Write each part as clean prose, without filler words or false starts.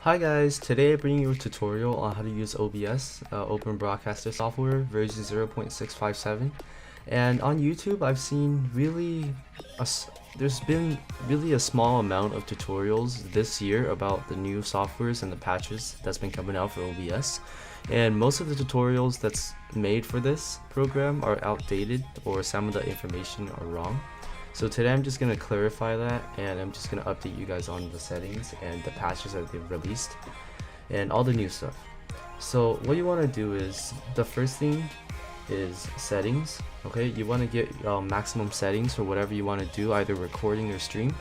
Hi guys, today I bring you a tutorial on how to use OBS, Open Broadcaster software, version 0.657. And on YouTube, I've seen there's been really a small amount of tutorials this year about the new softwares and the patches that's been coming out for OBS. And most of the tutorials that's made for this program are outdated, or some of the information are wrong. So today I'm just going to clarify that, and I'm just going to update you guys on the settings and the patches that they've released and all the new stuff. So what you want to do is, the first thing is settings. Okay, you want to get maximum settings for whatever you want to do, either recording or stream.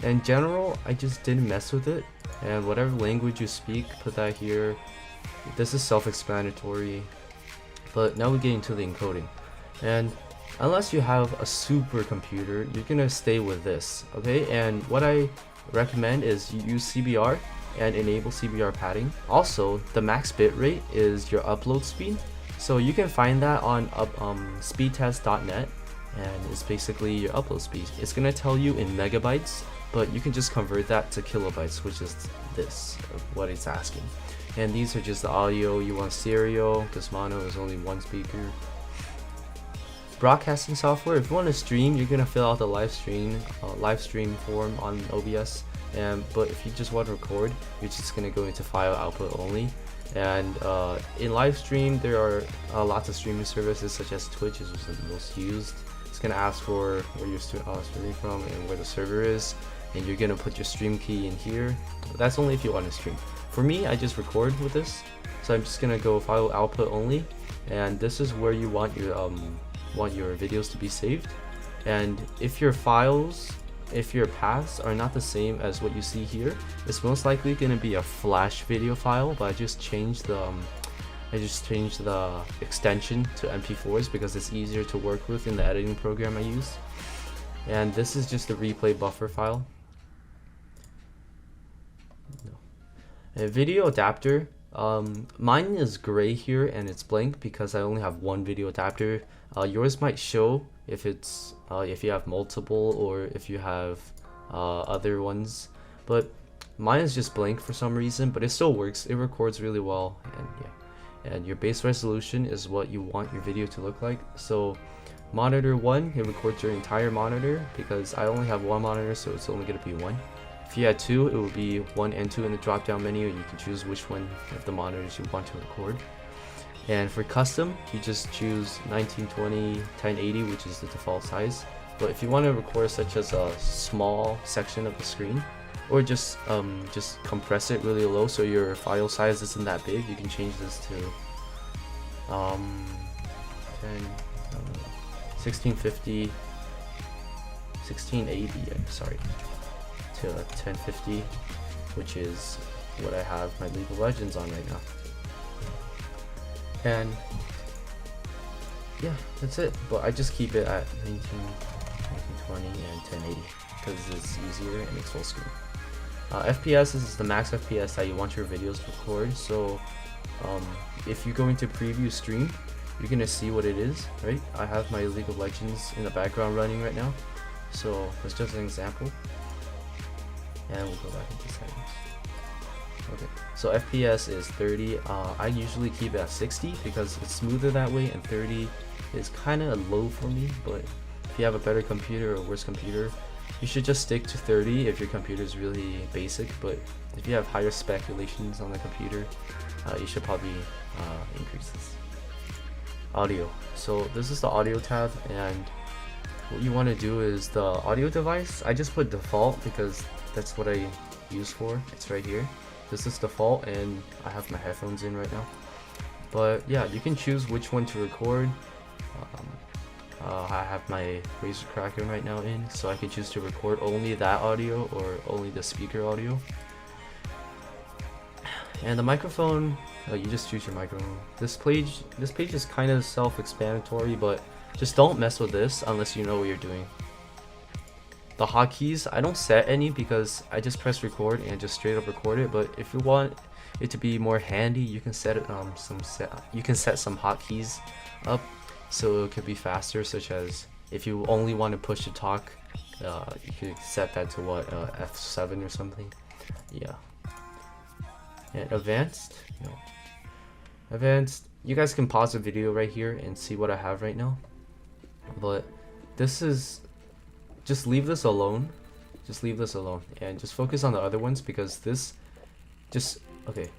In general, I just didn't mess with it, and whatever language you speak, put that here. This is self-explanatory, but now we get into the encoding. And unless you have a super computer, you're gonna stay with this, okay? And what I recommend is you use CBR and enable CBR padding. Also, the max bitrate is your upload speed, so you can find that on speedtest.net, and it's basically your upload speed. It's gonna tell you in megabytes, but you can just convert that to kilobytes, which is this, what it's asking. And these are just the audio. You want stereo, because mono is only one speaker. Broadcasting software, if you want to stream, you're gonna fill out the live stream form on OBS, but if you just want to record, you're just gonna go into file output only. And in live stream, there are lots of streaming services such as Twitch is the most used. It's gonna ask for where you're streaming from and where the server is, and you're gonna put your stream key in here. But that's only if you want to stream. For me, I just record with this, so I'm just gonna go file output only, and this is where you want your videos to be saved. And if your paths are not the same as what you see here, it's most likely going to be a flash video file, but I just changed the extension to MP4s because it's easier to work with in the editing program I use. And this is just the replay buffer file. A video adapter, mine is gray here and it's blank because I only have one video adapter. Yours might show if you have multiple, or if you have other ones, but mine is just blank for some reason, but it still works. It records really well, and yeah. And your base resolution is what you want your video to look like. So monitor 1, it records your entire monitor, because I only have one monitor, so it's only going to be 1. If you had 2, it will be 1 and 2 in the drop down menu, and you can choose which one of the monitors you want to record. And for custom, you just choose 1920 1080, which is the default size. But if you want to record such as a small section of the screen, or just compress it really low so your file size isn't that big, you can change this to 1650 1680, sorry, to 1050, which is what I have my League of Legends on right now. And yeah, that's it. But I just keep it at 1920 and 1080 because it's easier and it's full screen. FPS is the max FPS that you want your videos to record. So if you go into preview stream, you're gonna see what it is, right? I have my League of Legends in the background running right now, so that's just an example. And we'll go back into settings. Okay, so FPS is 30. I usually keep it at 60 because it's smoother that way, and 30 is kind of low for me. But if you have a better computer or worse computer, you should just stick to 30 if your computer is really basic. But if you have higher speculations on the computer, you should probably increase this. Audio. So this is the audio tab, and what you want to do is the audio device. I just put default because that's what I use for. It's right here. This is default, and I have my headphones in right now. But yeah, you can choose which one to record. I have my Razer Kraken right now in, so I can choose to record only that audio or only the speaker audio. And the microphone, you just choose your microphone. This page is kind of self-explanatory, but just don't mess with this unless you know what you're doing. The hotkeys, I don't set any because I just press record and just straight up record it. But if you want it to be more handy, you can set it you can set some hotkeys up so it could be faster. Such as if you only want to push to talk, you could set that to what F7 or something. Yeah. And advanced, advanced, you guys can pause the video right here and see what I have right now. But this is, just leave this alone. Just leave this alone and just focus on the other ones, because this okay.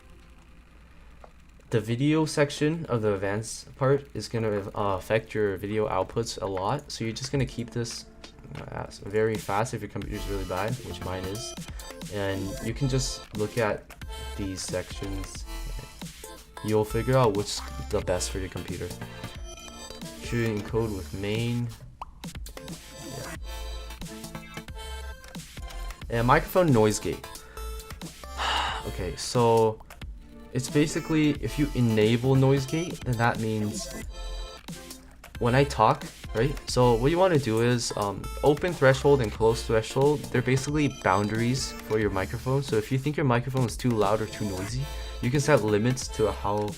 The video section of the advanced part is going to affect your video outputs a lot. So you're just going to keep this very fast if your computer is really bad, which mine is. And you can just look at these sections. You'll figure out what's the best for your computer. Should encode with main. Yeah. And microphone noise gate. Okay, so it's basically, if you enable noise gate, then that means when I talk, right? So what you want to do is open threshold and close threshold. They're basically boundaries for your microphone. So if you think your microphone is too loud or too noisy, you can set limits to how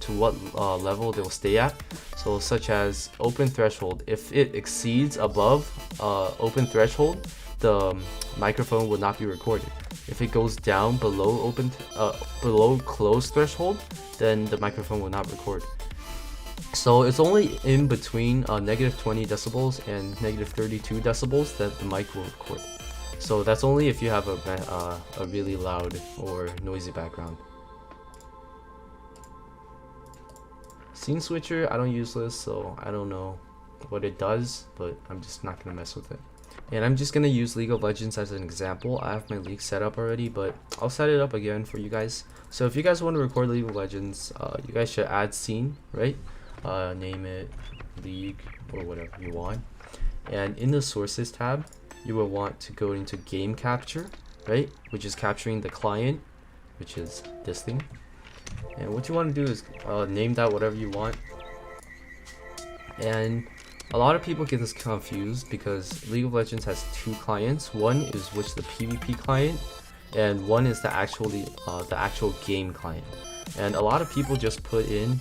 to what level they'll stay at. So such as open threshold, if it exceeds above open threshold, the microphone will not be recorded. If it goes down below below closed threshold, then the microphone will not record. So it's only in between negative 20 decibels and negative 32 decibels that the mic will record. So that's only if you have a really loud or noisy background. Scene switcher, I don't use this, so I don't know what it does, but I'm just not gonna mess with it. And I'm just gonna use League of Legends as an example. I have my league set up already, but I'll set it up again for you guys. So if you guys want to record League of Legends, you guys should add scene, right? Name it league or whatever you want. And in the sources tab, you will want to go into game capture, right? Which is capturing the client, which is this thing. And what you want to do is name that whatever you want. And a lot of people get this confused because League of Legends has two clients. One is the PvP client, and one is the actual game client. And a lot of people just put in,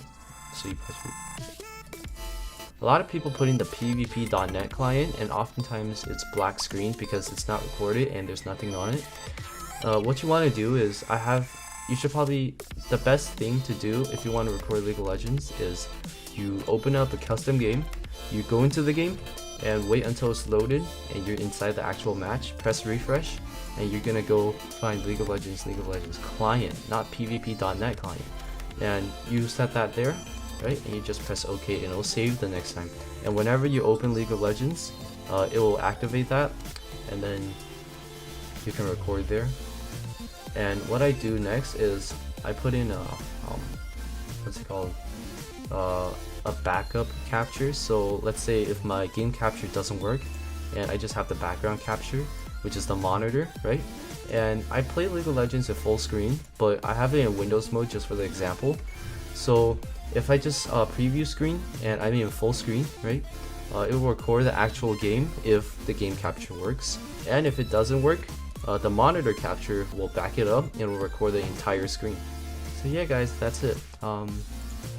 a lot of people put in the PvP.net client, and oftentimes it's black screen because it's not recorded and there's nothing on it. What you want to do is, the best thing to do if you want to record League of Legends is you open up a custom game, you go into the game and wait until it's loaded and you're inside the actual match, press refresh, and you're gonna go find League of Legends client, not PvP.net client. And you set that there, right? And you just press OK and it'll save the next time. And whenever you open League of Legends, it will activate that, and then you can record there. And what I do next is I put in a backup capture. So let's say if my game capture doesn't work and I just have the background capture, which is the monitor, right? And I play League of Legends at full screen, but I have it in Windows mode just for the example. So if I just preview screen and I'm in full screen, right? It will record the actual game if the game capture works. And if it doesn't work, the monitor capture will back it up and will record the entire screen. So yeah guys, that's it.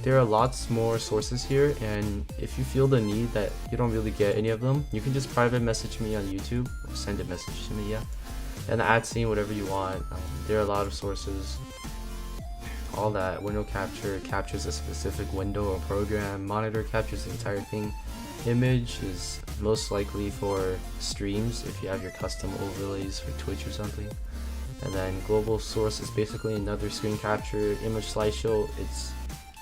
There are lots more sources here, and if you feel the need that you don't really get any of them, you can just private message me on YouTube or send a message to me, yeah. And add scene, whatever you want. There are a lot of sources. All that. Window capture captures a specific window or program. Monitor captures the entire thing. Image is most likely for streams if you have your custom overlays for Twitch or something. And then global source is basically another screen capture. Image slideshow,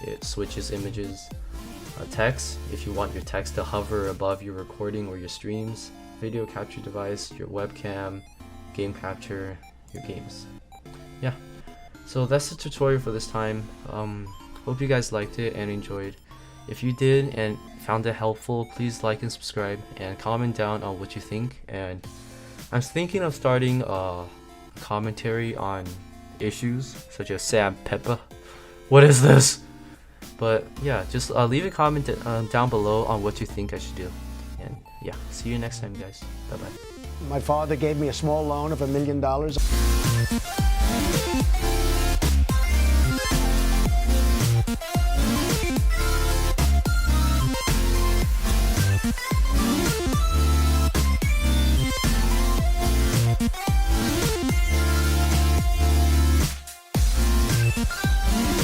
it switches images. Text, if you want your text to hover above your recording or your streams. Video capture device, your webcam. Game capture, your games. Yeah, so that's the tutorial for this time. Hope you guys liked it and enjoyed. If you did and found it helpful, please like and subscribe and comment down on what you think. And I'm thinking of starting a commentary on issues such as Sam Peppa. What is this? But yeah, just leave a comment down below on what you think I should do. And yeah, see you next time guys. Bye bye. My father gave me a small loan of $1 million. bye.